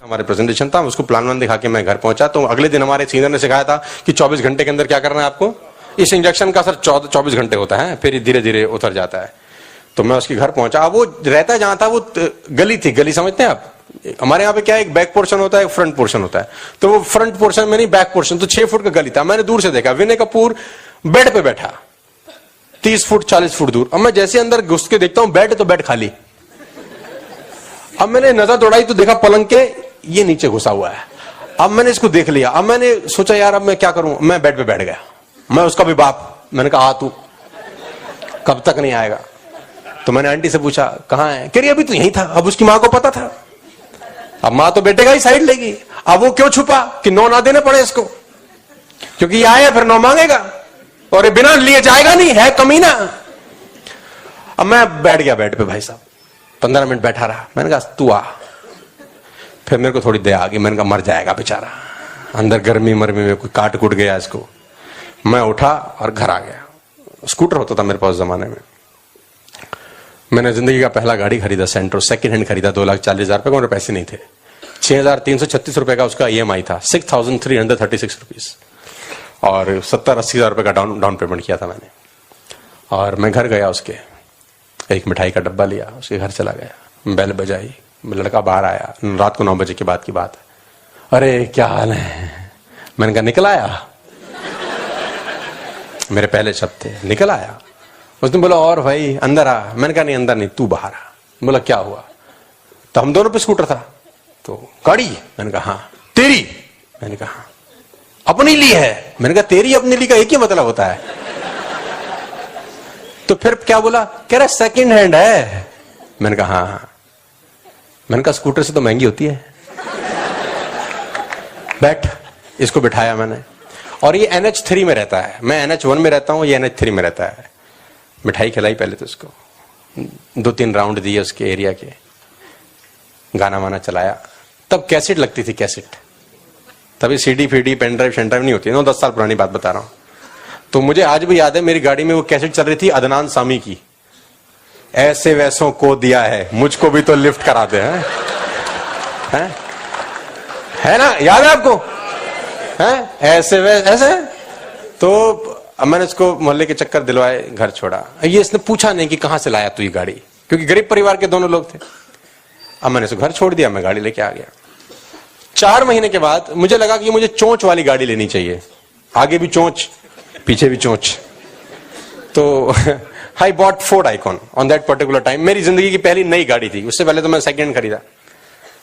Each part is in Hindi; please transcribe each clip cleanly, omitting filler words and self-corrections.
हमारे प्रेजेंटेशन था, उसको प्लान वन दिखा के मैं घर पहुंचा। तो अगले दिन हमारे सीनियर ने सिखाया था कि 24 घंटे के अंदर क्या करना है आपको। इस इंजेक्शन का सर 24 घंटे होता है, फिर धीरे धीरे उतर जाता है। तो मैं उसके घर पहुंचा। अब वो रहता जहां था वो गली थी। गली समझते हैं आप? हमारे यहाँ पे क्या है, एक बैक पोर्शन होता है, एक फ्रंट पोर्शन होता है। तो वो फ्रंट पोर्शन में नहीं, बैक पोर्शन। तो 6 फुट का गली था। मैंने दूर से देखा विनय कपूर बेड पे बैठा 30 फुट 40 फुट दूर। अब मैं जैसे अंदर घुस के देखता हूं बेड, तो बेड खाली। अब मैंने नजर दौड़ाई तो देखा पलंग के ये नीचे घुसा हुआ है। अब मैंने इसको देख लिया। अब मैंने सोचा यार अब मैं क्या करूं। मैं बेड पे बैठ गया। मैं उसका भी बाप। मैंने कहा तू कब तक नहीं आएगा। तो मैंने आंटी से पूछा कहां है। कह रही अभी तो यहीं था। अब उसकी मां को पता था। अब मां तो बेटे का ही साइड लेगी। अब वो क्यों छुपा कि 9 ना देने पड़े इसको, क्योंकि ये आया फिर 9 मांगेगा और ये बिना लिए जाएगा नहीं, है कमीना। अब मैं बैठ गया बेड पे भाई साहब। 15 मिनट बैठा रहा। मैंने कहा तू आ। फिर मेरे को थोड़ी दया आ गई। मैंने कहा मर जाएगा बेचारा अंदर, गर्मी मरमी में कोई काट कुट गया इसको। मैं उठा और घर आ गया। स्कूटर होता था मेरे पास जमाने में। मैंने जिंदगी का पहला गाड़ी खरीदा, सेंट्रो, सेकंड हैंड खरीदा 2,40,000 रुपए का। मेरे पैसे नहीं थे। 6,336 रुपए का उसका EMI था, 6,336 रुपीज। और 70-80 हजार रुपए का डाउन पेमेंट किया था मैंने। और मैं घर गया, उसके एक मिठाई का डब्बा लिया, उसके घर चला गया। बेल बजाई, लड़का बाहर आया। रात को 9 बजे के बाद की बात है। अरे क्या हाल है। मैंने कहा निकल आया। मेरे पहले शब्द थे निकल आया। उसने बोला और भाई अंदर आ। मैंने कहा नहीं अंदर नहीं, तू बाहर आ। बोला क्या हुआ। तो हम दोनों पे स्कूटर था। तो गाड़ी। मैंने कहा हाँ। तेरी। मैंने कहा हाँ। अपनी ली है। मैंने कहा तेरी अपनी ली का एक ही मतलब होता है। तो फिर क्या बोला, कह रहा सेकंड हैंड है। मैंने कहा हाँ हाँ। मैंने कहा स्कूटर से तो महंगी होती है। बैठ। इसको बिठाया मैंने। और ये NH3 में रहता है, मैं NH1 में रहता हूं, ये NH3 में रहता है। मिठाई खिलाई पहले तो उसको, 2-3 राउंड दिए उसके एरिया के, गाना वाना चलाया। तब कैसेट लगती थी, कैसेट। तभी CD फीडी pen drive Shane drive नहीं होती। 9-10 साल पुरानी बात बता रहा हूं। तो मुझे आज भी याद है मेरी गाड़ी में वो कैसेट चल रही थी अदनान सामी की, ऐसे वैसों को दिया है मुझको भी तो लिफ्ट कराते हैं। है ना, याद है आपको? हैं ऐसे ऐसे। तो अब मैंने इसको मोहल्ले के चक्कर दिलवाए, घर छोड़ा। ये इसने पूछा नहीं कि कहां से लाया तू ये गाड़ी, क्योंकि गरीब परिवार के दोनों लोग थे। अब मैंने इसको घर छोड़ दिया, मैं गाड़ी लेके आ गया। 4 महीने के बाद मुझे लगा कि मुझे चोंच वाली गाड़ी लेनी चाहिए, आगे भी चोंच पीछे भी चोंच। तो I bought Ford icon on that particular time. मेरी जिंदगी की पहली नई गाड़ी थी। उससे पहले तो मैं सेकंड खरीदा।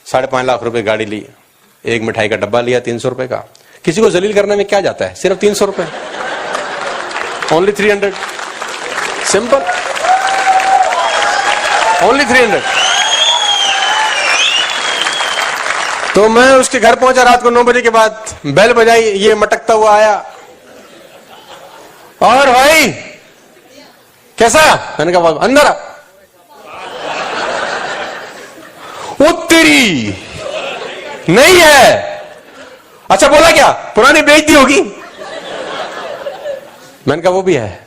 5.5 लाख रुपए गाड़ी ली। एक मिठाई का डब्बा लिया 300 रुपए का। किसी को जलील करने में क्या जाता है, सिर्फ 300 रुपए, ओनली 300, सिंपल, ओनली 300। तो मैं उसके घर पहुंचा रात को 9 बजे के बाद। बेल बजाई, ये मटकता हुआ आया। और भाई कैसा। मैंने कहा अंदर आ। वो तेरी नहीं है। अच्छा बोला क्या, पुरानी बेइज्जती होगी। मैंने कहा वो भी है।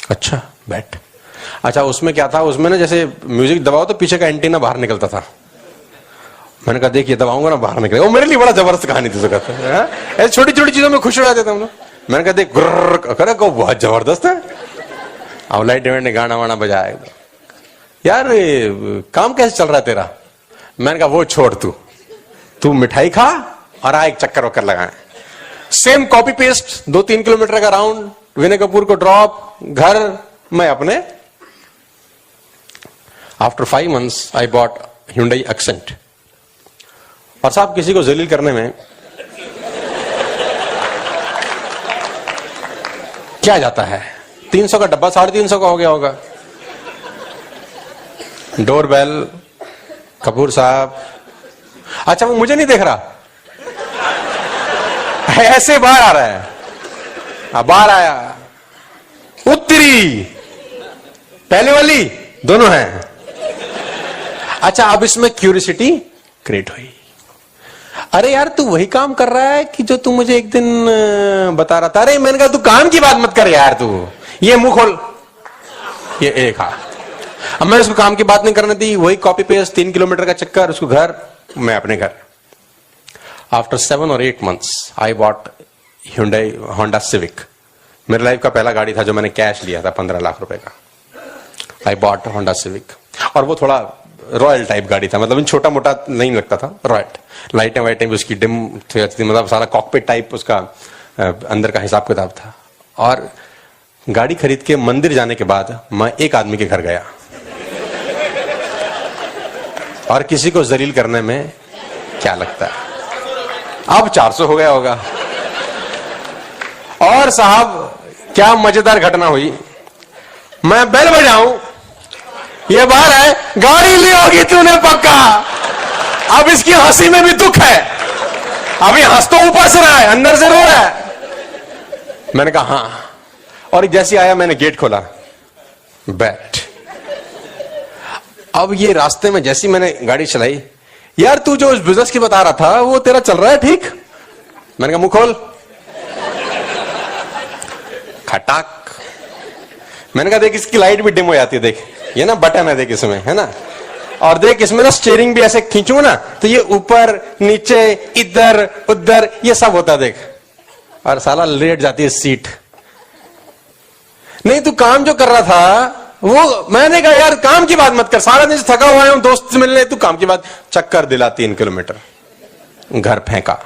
अच्छा बैठ। अच्छा उसमें क्या था, उसमें ना जैसे म्यूजिक दबाओ तो पीछे का एंटीना बाहर निकलता था। मैंने कहा देखिए दबाऊंगा ना बाहर निकलेगा। वो मेरे लिए बड़ा जबरदस्त कहानी थी। ऐसी छोटी छोटी चीजों में खुश हो जाते थे हम लोग। मैंने कहा देख गुर्र को बहुत जबरदस्त है। अब लाइट इवेंट ने गाना वाना बजाया। यार काम कैसे चल रहा है तेरा। मैंने कहा वो छोड़, तू मिठाई खा और आ एक चक्कर वक्कर लगाए। सेम कॉपी पेस्ट, 2-3 किलोमीटर का राउंड, विनय कपूर को ड्रॉप, घर, मैं अपने। After 5 months I bought Hyundai Accent। और साहब किसी को जलील करने में क्या जाता है। 300 का डब्बा 350 का हो गया होगा। डोरबेल, कपूर साहब। अच्छा वो मुझे नहीं देख रहा, ऐसे बाहर आ रहा है। बाहर आया, उत्तरी पहले वाली दोनों हैं। अच्छा अब इसमें क्यूरियोसिटी क्रिएट हुई। अरे यार तू वही काम कर रहा है कि जो तू मुझे एक दिन बता रहा था। अरे मैंने कहा तू काम की बात मत कर यार, तू ये मुंह खोल, ये एक हाथ। अब मैं उसको काम की बात नहीं करने दी, वही कॉपी पेस्ट, 3 किलोमीटर का चक्कर, उसको घर, मैं अपने घर। After 7 or 8 months I bought Hyundai Honda Civic। मेरे लाइफ का पहला गाड़ी था जो मैंने कैश लिया था 15 लाख रुपए का। आई बॉट Honda Civic, और वो थोड़ा रॉयल टाइप गाड़ी था, मतलब छोटा मोटा नहीं लगता था, रॉयल। लाइटें वाइटें भी उसकी डिम थी, मतलब सारा कॉकपिट टाइप उसका अंदर का हिसाब किताब था। और गाड़ी खरीद के मंदिर जाने के बाद मैं एक आदमी के घर गया, और किसी को जलील करने में क्या लगता है, अब 400 हो गया होगा। और साहब क्या मजेदार घटना हुई, मैं बेल बजाऊं, ये बाहर है, गाड़ी ली होगी तूने पक्का। अब इसकी हंसी में भी दुख है, अभी हंस तो ऊपर से रहा है, अंदर से रो रहा है। मैंने कहा हाँ, और जैसे आया मैंने गेट खोला, बैठ। अब ये रास्ते में जैसी मैंने गाड़ी चलाई, यार तू जो उस बिजनेस की बता रहा था वो तेरा चल रहा है ठीक? मैंने कहा मुंह खोल। खटाक। मैंने कहा देख इसकी लाइट भी डिम हो जाती है, देख ये ना बटन है, देख इसमें, है ना, और देख इसमें ना स्टीयरिंग भी ऐसे खींचूंगा ना तो ये ऊपर नीचे इधर उधर ये सब होता है, देख। और साला लेट जाती है सीट। नहीं तू काम जो कर रहा था वो, मैंने कहा यार काम की बात मत कर, सारा दिन थका हुआ है, दोस्त से मिलने, तू काम की बात। चक्कर दिला 3 किलोमीटर, घर फेंका।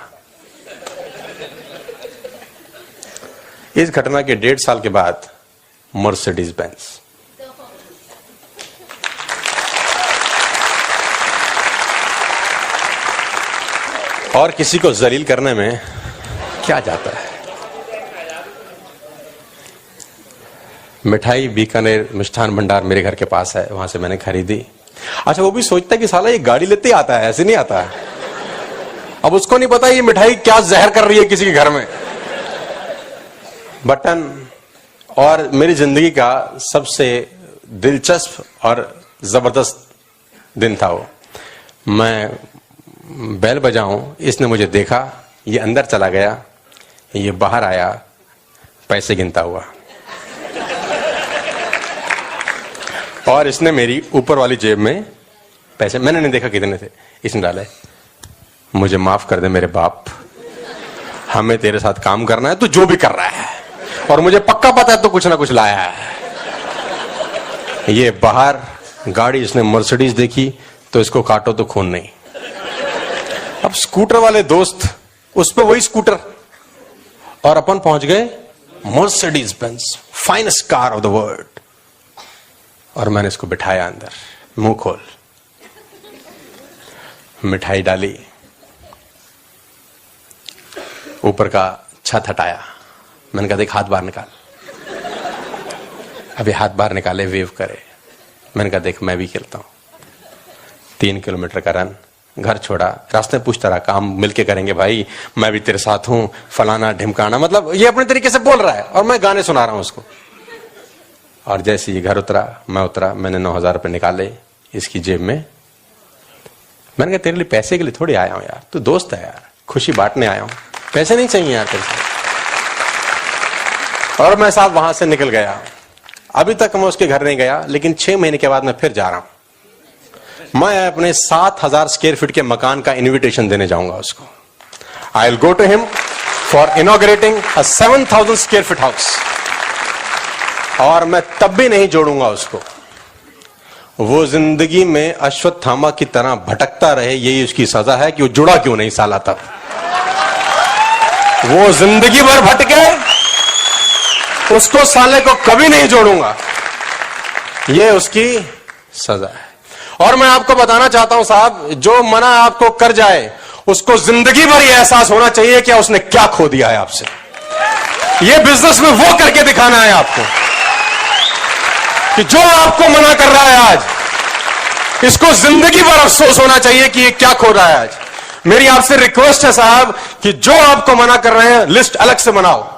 इस घटना के 1.5 साल के बाद मर्सिडीज बेंज। और किसी को जलील करने में क्या जाता है। मिठाई बीकानेर मिष्ठान भंडार मेरे घर के पास है, वहां से मैंने खरीदी। अच्छा वो भी सोचता है कि साला ये गाड़ी लेते ही आता है, ऐसे नहीं आता है। अब उसको नहीं पता ये मिठाई क्या जहर कर रही है किसी के घर में। बटन। और मेरी जिंदगी का सबसे दिलचस्प और जबरदस्त दिन था वो। मैं बेल बजाऊं, इसने मुझे देखा, ये अंदर चला गया, ये बाहर आया पैसे गिनता हुआ, और इसने मेरी ऊपर वाली जेब में पैसे, मैंने नहीं देखा कितने थे, इसने डाले। मुझे माफ कर दे मेरे बाप, हमें तेरे साथ काम करना है, तू जो भी कर रहा है, और मुझे पक्का पता है तो कुछ ना कुछ लाया है। ये बाहर गाड़ी, इसने मर्सिडीज देखी तो इसको काटो तो खून नहीं। अब स्कूटर वाले दोस्त, उस पे वही स्कूटर, और अपन पहुंच गए Mercedes Benz, finest car of the world. और मैंने इसको बिठाया अंदर, मुंह खोल, मिठाई डाली, ऊपर का छत हटाया। मैंने कहा देख हाथ बाहर निकाल। अभी हाथ बाहर निकाले, वेव करे। मैंने कहा देख मैं भी खेलता हूं। 3 किलोमीटर का रन, घर छोड़ा, रास्ते में पूछता रहा काम मिलके करेंगे भाई, मैं भी तेरे साथ हूं, फलाना ढिमकाना, मतलब ये अपने तरीके से बोल रहा है और मैं गाने सुना रहा हूं उसको। और जैसे ये घर उतरा, मैं उतरा, मैंने 9,000 रुपए निकाले इसकी जेब में। मैंने कहा तेरे लिए पैसे के लिए थोड़ी आया हूं यार, तू दोस्त है यार, खुशी बांटने आया हूं, पैसे नहीं चाहिए यार तेरे से। और मैं साहब वहां से निकल गया। अभी तक मैं उसके घर नहीं गया, लेकिन 6 महीने के बाद मैं फिर जा रहा हूं। मैं अपने 7,000 स्क्वायर फीट के मकान का इन्विटेशन देने जाऊंगा उसको। I will go to him for inaugurating a 7,000 square feet house. और मैं तब भी नहीं जोड़ूंगा उसको। वो जिंदगी में अश्वत्थामा की तरह भटकता रहे, यही उसकी सजा है कि वो जुड़ा क्यों नहीं साला। तब वो जिंदगी भर भटके, उसको साले को कभी नहीं जोड़ूंगा, ये उसकी सजा है। और मैं आपको बताना चाहता हूं साहब, जो मना आपको कर जाए उसको जिंदगी भर यह एहसास होना चाहिए कि उसने क्या खो दिया है आपसे। ये बिजनेस में वो करके दिखाना है आपको कि जो आपको मना कर रहा है आज, इसको जिंदगी भर अफसोस होना चाहिए कि ये क्या खो रहा है आज। मेरी आपसे रिक्वेस्ट है साहब कि जो आपको मना कर रहे हैं, लिस्ट अलग से बनाओ।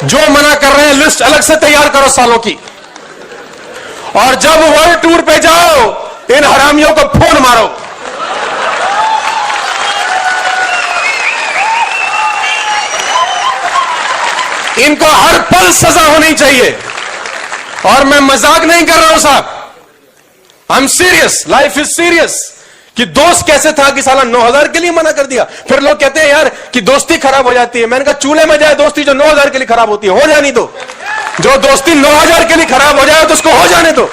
जो मना कर रहे हैं, लिस्ट अलग से तैयार करो सालों की। और जब वर्ल्ड टूर पे जाओ, इन हरामियों को फोन मारो। इनको हर पल सजा होनी चाहिए। और मैं मजाक नहीं कर रहा हूं साहब, I am serious, life is serious. कि दोस्त कैसे था कि साला 9,000 के लिए मना कर दिया। फिर लोग कहते हैं यार कि दोस्ती खराब हो जाती है। मैंने कहा चूल्हे में जाए दोस्ती जो 9,000 के लिए खराब होती है, हो जाने दो। जो दोस्ती 9,000 के लिए खराब हो जाए तो उसको हो जाने दो।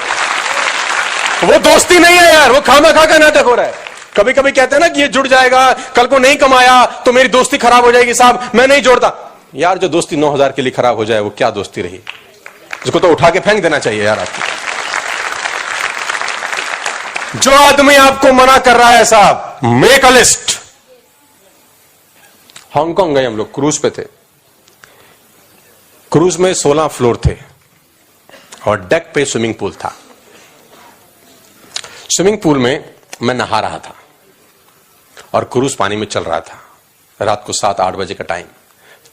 वो दोस्ती नहीं है यार, वो खामा-खा का नाटक हो रहा है। कभी कभी कहते हैं ना कि ये जुड़ जाएगा, कल को नहीं कमाया तो मेरी दोस्ती खराब हो जाएगी। साहब मैं नहीं जोड़ता यार, जो दोस्ती 9,000 के लिए खराब हो जाए वो क्या दोस्ती रही, उसको तो उठा के फेंक देना चाहिए यार आपको। जो आदमी आपको मना कर रहा है साहब, मेक अ लिस्ट। हांगकांग गए हम लोग, क्रूज पे थे। क्रूज में 16 फ्लोर थे और डेक पे स्विमिंग पूल था। स्विमिंग पूल में मैं नहा रहा था और क्रूज पानी में चल रहा था। रात को 7-8 बजे का टाइम,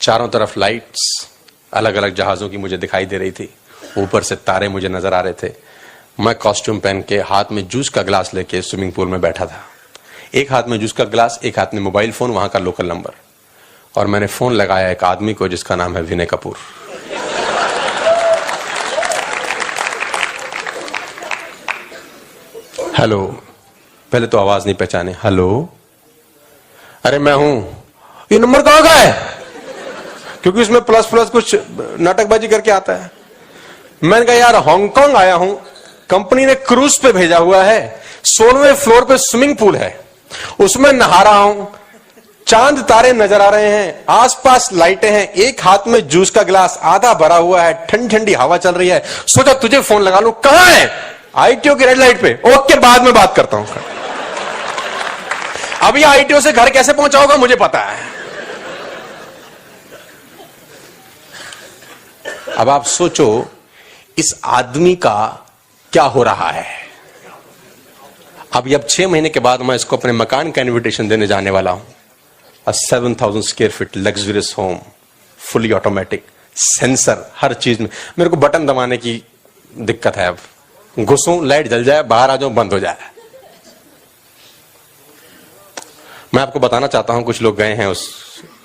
चारों तरफ लाइट्स अलग अलग जहाजों की मुझे दिखाई दे रही थी, ऊपर से तारे मुझे नजर आ रहे थे। मैं कॉस्ट्यूम पहन के हाथ में जूस का गिलास लेके स्विमिंग पूल में बैठा था। एक हाथ में जूस का गिलास, एक हाथ में मोबाइल फोन, वहां का लोकल नंबर। और मैंने फोन लगाया एक आदमी को जिसका नाम है विनय कपूर। हेलो, पहले तो आवाज नहीं पहचाने। हेलो, अरे मैं हूं। ये नंबर कहां का है? क्योंकि उसमें प्लस प्लस कुछ नाटकबाजी करके आता है। मैंने कहा यार हांगकांग आया हूं, कंपनी ने क्रूज पे भेजा हुआ है, 16वें फ्लोर पे स्विमिंग पूल है, उसमें नहा रहा हूं, चांद तारे नजर आ रहे हैं, आसपास लाइटें हैं, एक हाथ में जूस का गिलास आधा भरा हुआ है, ठंडी ठंडी हवा चल रही है। सोचा तुझे फोन लगा लूं। कहां है? आईटीओ की रेड लाइट पे। ओके, बाद में बात करता हूं। अभी आईटीओ से घर कैसे पहुंचा होगा मुझे पता है। अब आप सोचो इस आदमी का क्या हो रहा है। अब 6 महीने के बाद मैं इसको अपने मकान का इनविटेशन देने जाने वाला हूं। 7,000 square feet luxurious home, fully automatic, sensor, हर चीज में। मेरे को बटन दबाने की दिक्कत है। अब घुसूं, लाइट जल जाए, बाहर आ जाऊं, बंद हो जाए। मैं आपको बताना चाहता हूं, कुछ लोग गए हैं उस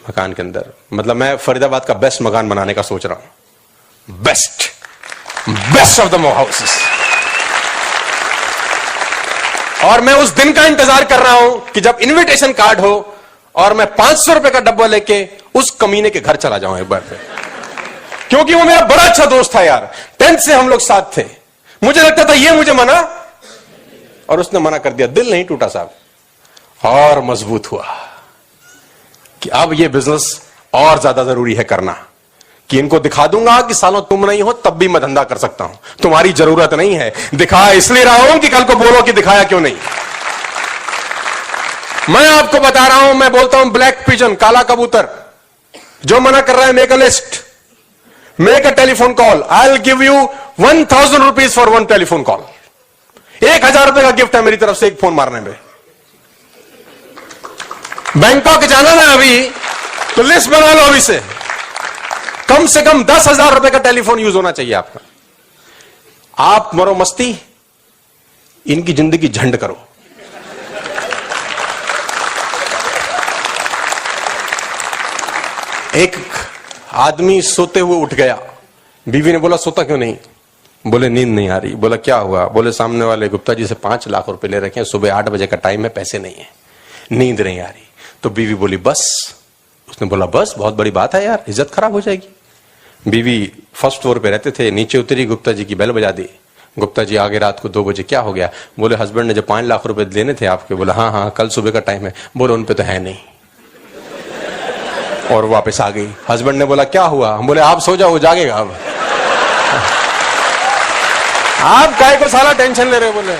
मकान के अंदर। मतलब मैं फरीदाबाद का बेस्ट मकान बनाने का सोच रहा हूं। Best of the houses. और मैं उस दिन का इंतजार कर रहा हूं कि जब इनविटेशन कार्ड हो और मैं 500 रुपए का डब्बा लेके उस कमीने के घर चला जाऊं एक बार फिर। क्योंकि वो मेरा बड़ा अच्छा दोस्त था यार, 10th से हम लोग साथ थे। मुझे लगता था ये मुझे मना, और उसने मना कर दिया। दिल नहीं टूटा साहब, और मजबूत हुआ कि अब ये बिजनेस और ज्यादा जरूरी है करना। कि इनको दिखा दूंगा कि सालों तुम नहीं हो तब भी मैं धंधा कर सकता हूं, तुम्हारी जरूरत नहीं है। दिखा इसलिए रहा हूं कि कल को बोलो कि दिखाया क्यों नहीं। मैं आपको बता रहा हूं, मैं बोलता हूं ब्लैक पिजन, काला कबूतर, जो मना कर रहा है make a list, make a telephone call. I will give you 1,000 rupees for 1 telephone call. 1,000 रुपए का गिफ्ट है मेरी तरफ से एक फोन मारने में। बैंकॉक जाना ना अभी, तो लिस्ट बना लो अभी से। कम से कम 10,000 रुपए का टेलीफोन यूज होना चाहिए आपका। आप मरो मस्ती, इनकी जिंदगी झंड करो। एक आदमी सोते हुए उठ गया। बीवी ने बोला सोता क्यों नहीं? बोले नींद नहीं आ रही। बोला क्या हुआ? बोले सामने वाले गुप्ता जी से 5 लाख रुपए ले रखे हैं, सुबह 8 बजे का टाइम है, पैसे नहीं है, नींद नहीं आ रही। तो बीवी बोली बस। उसने बोला बस, बहुत बड़ी बात है यार, इज्जत खराब हो जाएगी। बीवी फर्स्ट फ्लोर पे रहते थे, नीचे उतरी, गुप्ता जी की बेल बजा दी। गुप्ता जी आगे रात को 2 बजे, क्या हो गया? बोले हस्बैंड ने जो 5 लाख रुपए लेने थे आपके। बोला हाँ हाँ, कल सुबह का टाइम है। बोले उन पे तो है नहीं। और वापस आ गई। हस्बैंड ने बोला क्या हुआ? बोले आप सो जाओ, जागेगा अब। आप काय को सारा टेंशन ले रहे? बोले